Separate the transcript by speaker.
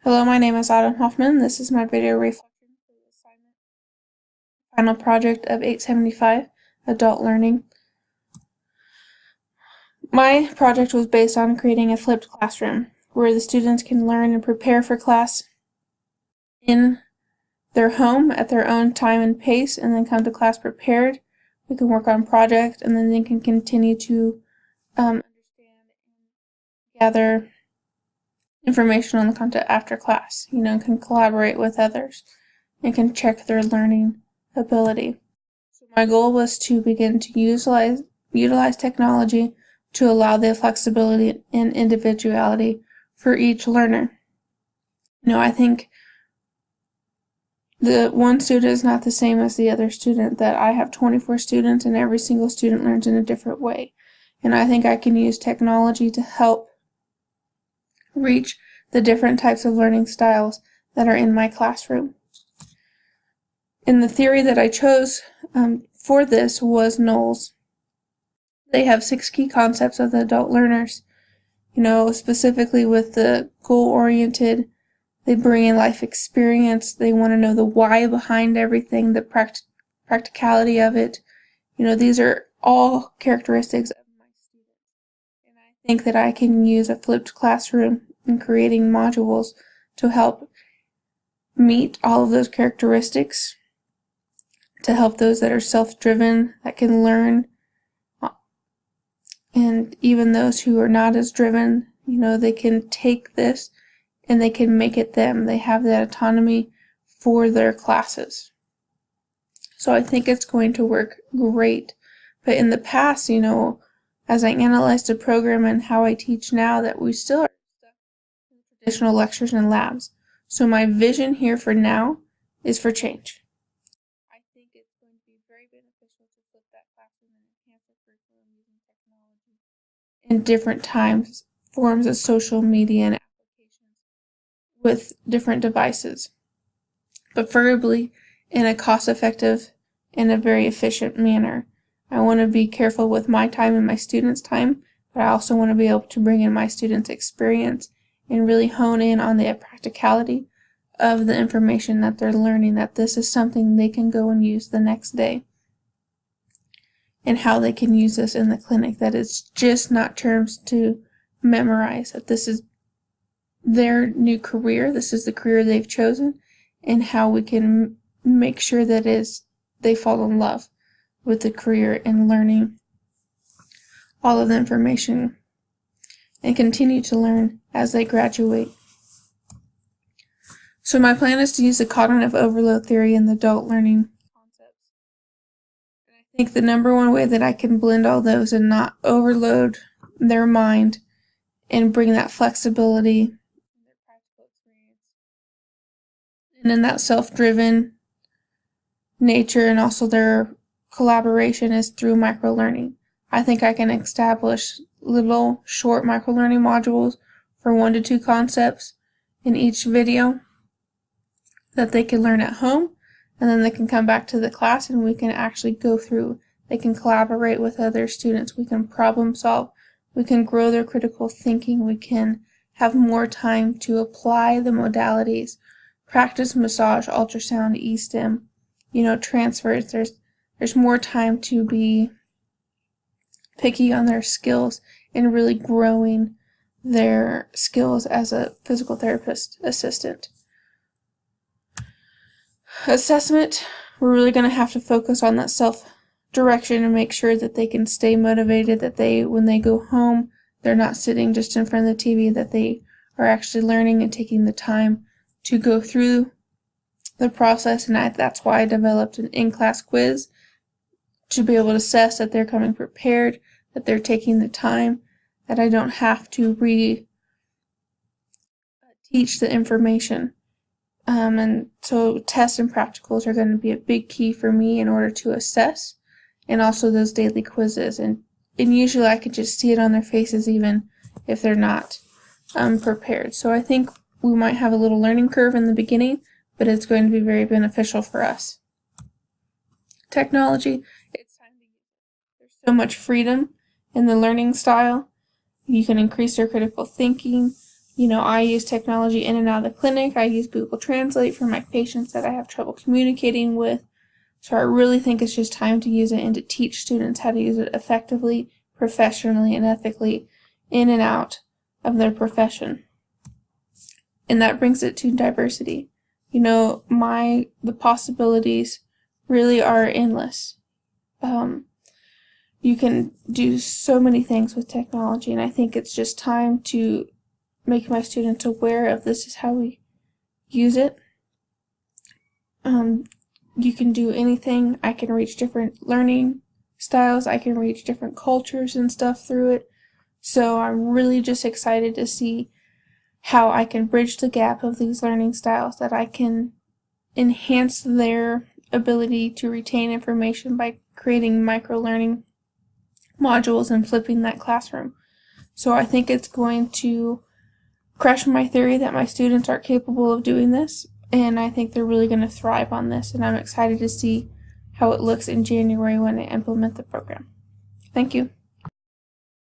Speaker 1: Hello, my name is Autumn Hoffman. This is my video reflection for the assignment final project of 875, Adult Learning. My project was based on creating a flipped classroom where the students can learn and prepare for class in their home at their own time and pace, and then come to class prepared. We can work on project, and then they can continue to understand and gather information on the content after class, can collaborate with others and can check their learning ability. So my goal was to begin to utilize technology to allow the flexibility and individuality for each learner. I think the one student is not the same as the other student, that I have 24 students and every single student learns in a different way. And I think I can use technology to help reach the different types of learning styles that are in my classroom. And the theory that I chose for this was Knowles. They have 6 key concepts of the adult learners, specifically with the goal-oriented. They bring in life experience. They want to know the why behind everything, the practicality of it. These are all characteristics of my students. And I think that I can use a flipped classroom in creating modules to help meet all of those characteristics, to help those that are self-driven, that can learn, and even those who are not as driven, they can take this and they can make it them. They have that autonomy for their classes. So I think it's going to work great. But in the past, as I analyzed the program and how I teach now, that we still are stuck in traditional lectures and labs. So my vision here for now is for change. I think it's going to be very beneficial to flip that classroom and enhance the curriculum using technology in different forms of social media and applications with different devices, preferably in a cost-effective and a very efficient manner. I want to be careful with my time and my students' time, but I also want to be able to bring in my students' experience and really hone in on the practicality of the information that they're learning, that this is something they can go and use the next day, and how they can use this in the clinic, that it's just not terms to memorize, that this is their new career, this is the career they've chosen, and how we can make sure that they fall in love with the career and learning all of the information and continue to learn as they graduate. So my plan is to use the cognitive overload theory in the adult learning concepts. And I think the number one way that I can blend all those and not overload their mind and bring that flexibility in their practical experience and in that self-driven nature, and also their collaboration, is through microlearning. I think I can establish little short microlearning modules for 1 to 2 concepts in each video that they can learn at home, and then they can come back to the class and we can actually go through. They can collaborate with other students. We can problem solve. We can grow their critical thinking. We can have more time to apply the modalities, practice massage, ultrasound, E-stim, transfers. There's more time to be picky on their skills and really growing their skills as a physical therapist assistant. Assessment, we're really going to have to focus on that self-direction and make sure that they can stay motivated, that when they go home, they're not sitting just in front of the TV, that they are actually learning and taking the time to go through the process. And that's why I developed an in-class quiz, to be able to assess that they're coming prepared, that they're taking the time, that I don't have to teach the information. And so tests and practicals are going to be a big key for me in order to assess, and also those daily quizzes. And usually I can just see it on their faces even if they're not prepared. So I think we might have a little learning curve in the beginning, but it's going to be very beneficial for us. Technology, it's time to use it. There's so much freedom in the learning style. You can increase their critical thinking. I use technology in and out of the clinic. I use Google Translate for my patients that I have trouble communicating with. So I really think it's just time to use it and to teach students how to use it effectively, professionally, and ethically in and out of their profession. And that brings it to diversity. The possibilities really are endless. You can do so many things with technology, and I think it's just time to make my students aware of this is how we use it. You can do anything. I can reach different learning styles. I can reach different cultures and stuff through it. So I'm really just excited to see how I can bridge the gap of these learning styles, that I can enhance their ability to retain information by creating micro-learning modules and flipping that classroom. So I think it's going to crush my theory that my students are capable of doing this, and I think they're really going to thrive on this, and I'm excited to see how it looks in January when they implement the program. Thank you.